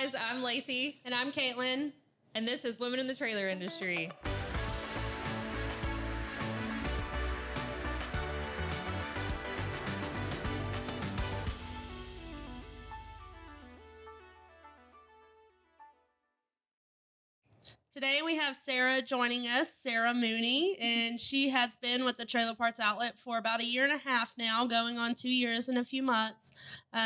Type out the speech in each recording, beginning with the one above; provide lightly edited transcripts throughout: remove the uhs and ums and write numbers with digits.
guys, I'm Lacey. And I'm Caitlin. And this is Women in the Trailer Industry. Today we have Sarah joining us, Sarah Mooney, and she has been with the Trailer Parts Outlet for about 1.5 years now, going on 2 years and a few months.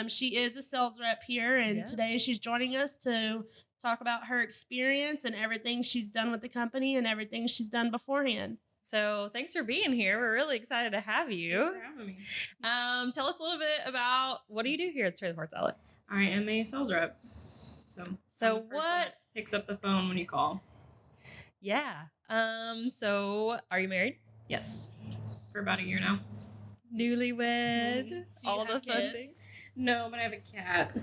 She is a sales rep here, and today she's joining us to talk about her experience and everything she's done with the company and everything she's done beforehand. So thanks for being here. We're really excited to have you. Thanks for having me. Tell us a little bit about what do you do here at Trailer Parts Outlet? I am a sales rep. So I'm the person what that picks up the phone when you call? Yeah. So are you married? Yes. For about 1 year now. Newlywed. All the fun kids? things. No, but I have a cat.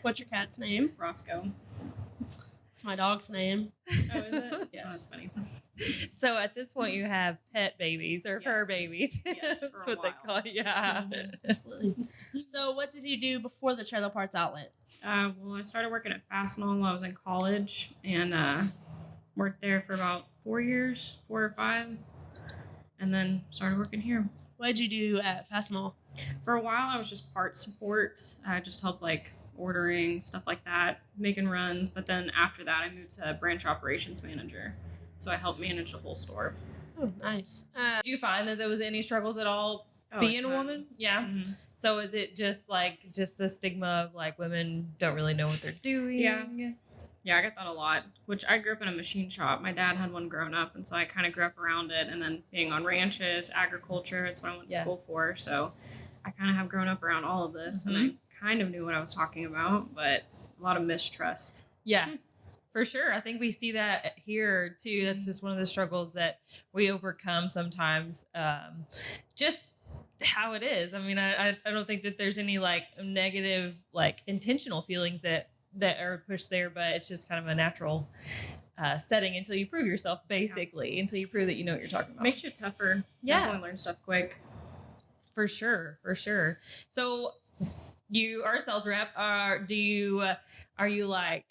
What's your cat's name? Roscoe. It's my dog's name. Oh, is it? Yes. Oh, that's funny. So at this point you have pet babies or fur Yes. babies. Yes, That's for a what they while. call it. Yeah. Absolutely. So what did you do before the Trailer Parts Outlet? Well, I started working at Fasten while I was in college and worked there for about 4 years, 4 or 5, and then started working here. What did you do at Fastenal? For a while, I was just parts support. I just helped like ordering, stuff like that, making runs. But then after that, I moved to branch operations manager. So I helped manage the whole store. Oh, nice. Did you find that there was any struggles at all being a woman? Yeah. Mm-hmm. So is it just the stigma of like women don't really know what they're doing? Yeah, I get that a lot, which I grew up in a machine shop. My dad had one growing up, and so I kind of grew up around it. And then being on ranches, agriculture, it's what I went to school for. So I kind of have grown up around all of this, and I kind of knew what I was talking about, but a lot of mistrust. Yeah, for sure. I think we see that here too. That's just one of the struggles that we overcome sometimes. Just how it is. I mean, I don't think that there's any like negative, like intentional feelings that are pushed there, but it's just kind of a natural setting until you prove yourself, basically, until you prove that you know what you're talking about. Makes you tougher. Yeah. Definitely learn stuff quick. For sure. So you are a sales rep. Are you like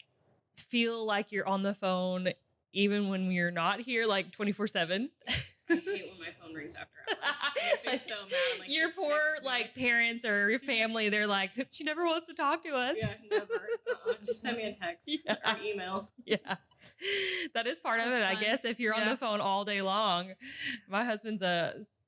feel like you're on the phone even when you're not here, like 24/7? I hate when my phone rings after hours. It makes me so mad. I'm like, your just poor text me. like parents or your family, they're like, she never wants to talk to us. Yeah, never. Just send me a text or an email. Yeah. That is part of That's it, I fine. guess, if you're on the phone all day long. My husband's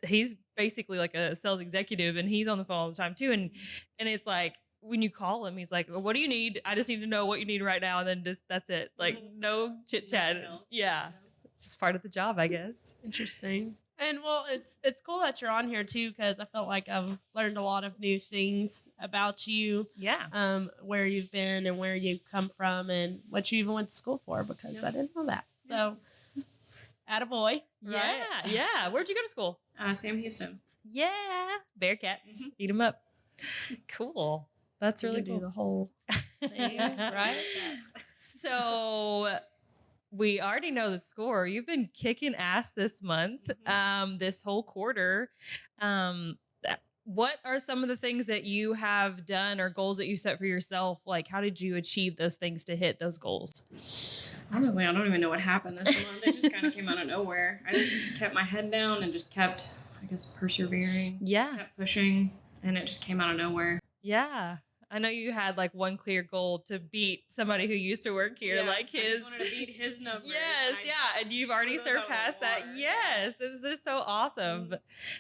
he's basically like a sales executive, and he's on the phone all the time too. And it's like when you call him, he's like, well, what do you need? I just need to know what you need right now. And then that's it. Like no chit chat. Yeah. It's just part of the job, I guess. Interesting. And well, it's cool that you're on here too, because I felt like I've learned a lot of new things about you. Yeah. Where you've been and where you've come from and what you even went to school for, because I didn't know that. So, attaboy. Yeah. Yeah. Where'd you go to school? Sam Houston. Yeah. Bearcats. Eat them up. Cool. That's really do cool. the whole thing, right? So we already know the score. You've been kicking ass this month, this whole quarter. What are some of the things that you have done or goals that you set for yourself? Like, how did you achieve those things to hit those goals? Honestly, I don't even know what happened this month. It just kind of came out of nowhere. I just kept my head down and just kept, I guess, persevering. Yeah. Just kept pushing, and it just came out of nowhere. Yeah. I know you had like one clear goal to beat somebody who used to work here, like his. I just wanted to beat his numbers. Yes, yeah, and you've already surpassed that. Yes, it's just so awesome.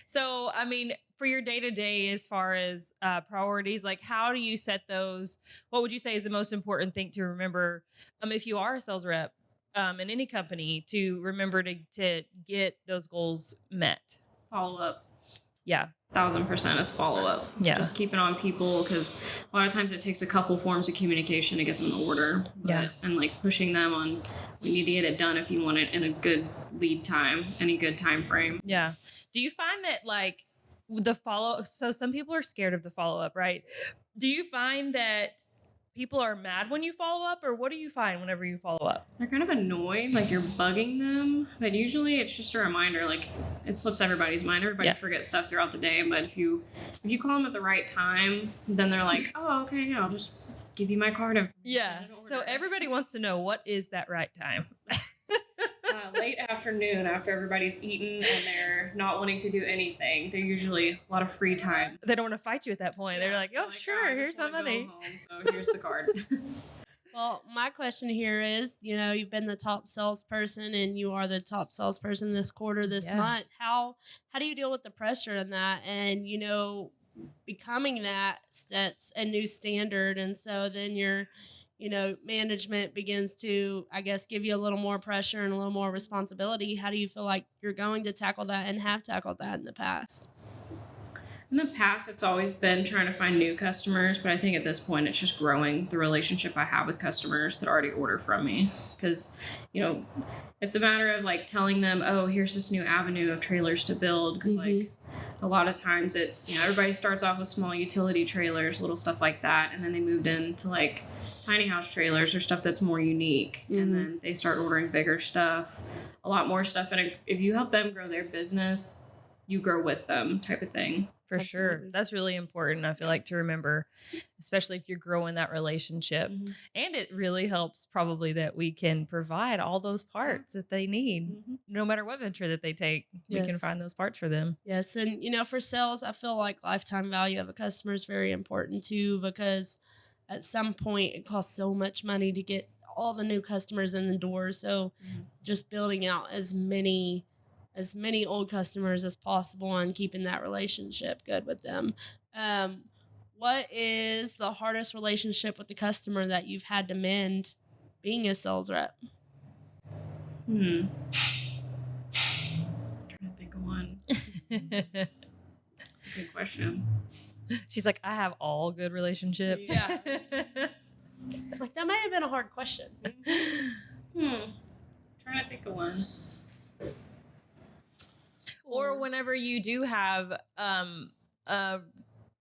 So, I mean, for your day to day, as far as priorities, like how do you set those? What would you say is the most important thing to remember, if you are a sales rep in any company, to remember to get those goals met? Follow up. Yeah. 1000% is follow up. Yeah. Just keeping on people, because a lot of times it takes a couple forms of communication to get them to order. And like pushing them on, we need to get it done if you want it in a good lead time, any good time frame. Yeah. Do you find that like the so some people are scared of the follow up, right? Do you find that people are mad when you follow up, or what do you find whenever you follow up? They're kind of annoyed, like you're bugging them, but usually it's just a reminder. Like it slips everybody's mind. Everybody forgets stuff throughout the day, but if you call them at the right time, then they're like, oh, okay, yeah, I'll just give you my card information. Yeah. So everybody wants to know, what is that right time? Late afternoon, after everybody's eaten and they're not wanting to do anything. They're usually a lot of free time. They don't want to fight you at that point. Yeah, They're like, oh, sure, here's my money. Go home, so here's the card. Well, my question here is, you've been the top salesperson and you are the top salesperson this quarter, this month. How do you deal with the pressure in that? And, becoming that sets a new standard. And so then your, management begins to, I guess, give you a little more pressure and a little more responsibility. How do you feel like you're going to tackle that and have tackled that in the past? In the past, it's always been trying to find new customers, but I think at this point, it's just growing the relationship I have with customers that already order from me. Because, it's a matter of like telling them, oh, here's this new avenue of trailers to build. Because like a lot of times it's, everybody starts off with small utility trailers, little stuff like that. And then they moved into like tiny house trailers or stuff that's more unique. And then they start ordering bigger stuff, a lot more stuff. And if you help them grow their business, you grow with them type of thing. For sure. That's really important, I feel like, to remember, especially if you're growing that relationship. And it really helps probably that we can provide all those parts that they need. No matter what venture that they take, we can find those parts for them. Yes. And, for sales, I feel like lifetime value of a customer is very important too, because at some point it costs so much money to get all the new customers in the door. So just building out as many old customers as possible and keeping that relationship good with them. What is the hardest relationship with the customer that you've had to mend being a sales rep? Trying to think of one. That's a good question. She's like, I have all good relationships. Yeah. Like, that may have been a hard question. Trying to think of one. Or whenever you do have a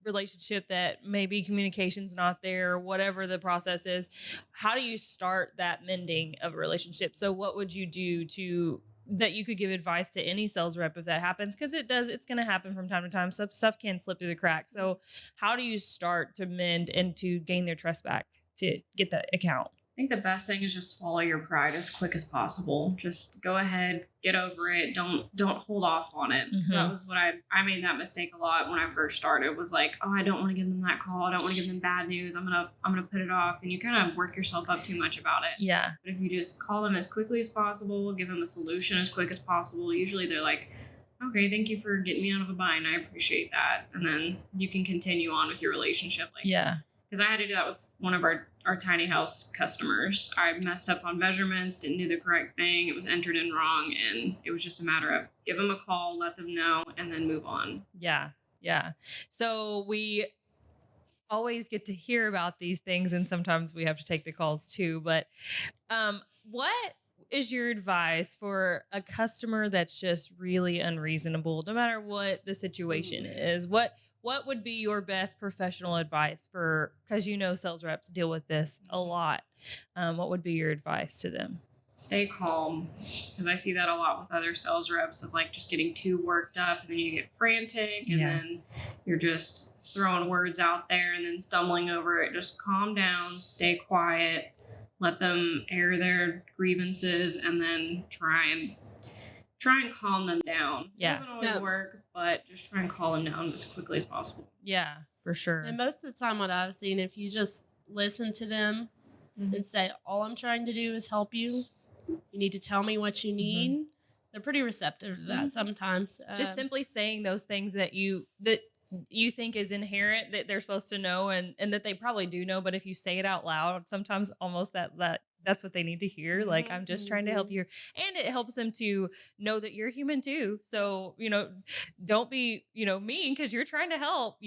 relationship that maybe communication's not there, whatever the process is, how do you start that mending of a relationship? So what would you do that you could give advice to any sales rep if that happens? Because it's going to happen from time to time. Stuff can slip through the cracks. So how do you start to mend and to gain their trust back to get that account? I think the best thing is just swallow your pride as quick as possible. Just go ahead, get over it. Don't hold off on it. Because that was what I made that mistake a lot when I first started. Was like, oh, I don't want to give them that call. I don't want to give them bad news. I'm gonna put it off. And you kind of work yourself up too much about it. Yeah. But if you just call them as quickly as possible, give them a solution as quick as possible, usually they're like, okay, thank you for getting me out of a bind. I appreciate that. And then you can continue on with your relationship. Because I had to do that with one of our tiny house customers. I messed up on measurements, didn't do the correct thing. It was entered in wrong. And it was just a matter of give them a call, let them know, and then move on. Yeah. Yeah. So we always get to hear about these things, and sometimes we have to take the calls too. But what is your advice for a customer that's just really unreasonable, no matter what the situation is? What would be your best professional advice for, because sales reps deal with this a lot. What would be your advice to them? Stay calm, because I see that a lot with other sales reps of like just getting too worked up, and then you get frantic, and then you're just throwing words out there and then stumbling over it. Just calm down, stay quiet, let them air their grievances, and then try and calm them down. Yeah. It doesn't always work, but just try and calm them down as quickly as possible. Yeah, for sure. And most of the time, what I've seen, if you just listen to them and say, all I'm trying to do is help you. You need to tell me what you need. They're pretty receptive to that sometimes. Just simply saying those things that you think is inherent that they're supposed to know and that they probably do know. But if you say it out loud, sometimes almost that's what they need to hear. Like, I'm just trying to help you. And it helps them to know that you're human too. So, don't be, mean because you're trying to help,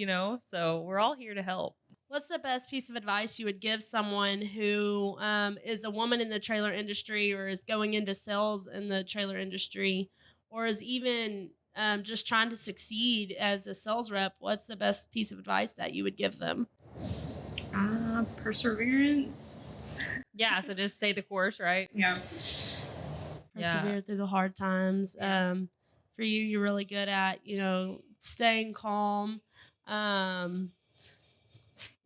so we're all here to help. What's the best piece of advice you would give someone who is a woman in the trailer industry, or is going into sales in the trailer industry, or is even just trying to succeed as a sales rep? What's the best piece of advice that you would give them? Perseverance. Yeah, so just stay the course, right? Yeah. Persevere through the hard times. For you, you're really good at, staying calm.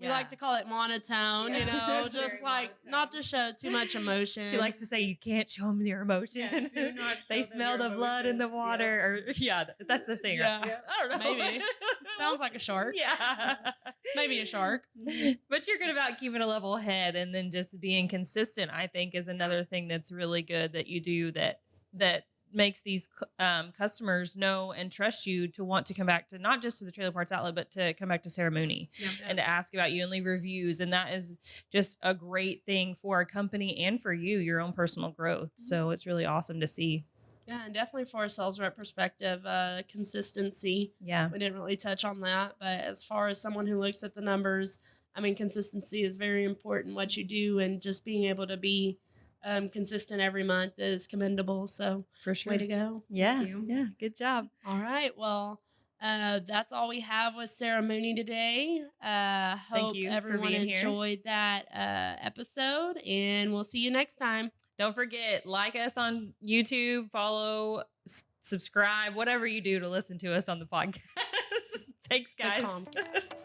We like to call it monotone, just like monotone. not to show too much emotion. She likes to say you can't show them your emotion. Yeah, do not show they them smell your the blood in the emotion. water. Or that's the singer. Yeah. I don't know. Maybe. Sounds like a shark. Yeah. Maybe a shark. But you're good about keeping a level head and then just being consistent, I think, is another thing that's really good that you do that makes these customers know and trust you to want to come back to not just to the Trailer Parts Outlet, but to come back to Sarah Mooney and to ask about you and leave reviews. And that is just a great thing for a company and for you, your own personal growth. So it's really awesome to see. Yeah, and definitely for a sales rep perspective, consistency. Yeah. We didn't really touch on that, but as far as someone who looks at the numbers, I mean, consistency is very important, what you do, and just being able to be consistent every month is commendable. So For sure. way to go. Yeah. Thank you. Yeah. Good job. All right. Well, that's all we have with Sarah Mooney today. Hope you for everyone being here. enjoyed that episode, and we'll see you next time. Don't forget, like us on YouTube, follow, subscribe, whatever you do to listen to us on the podcast. Thanks, guys. The Comcast.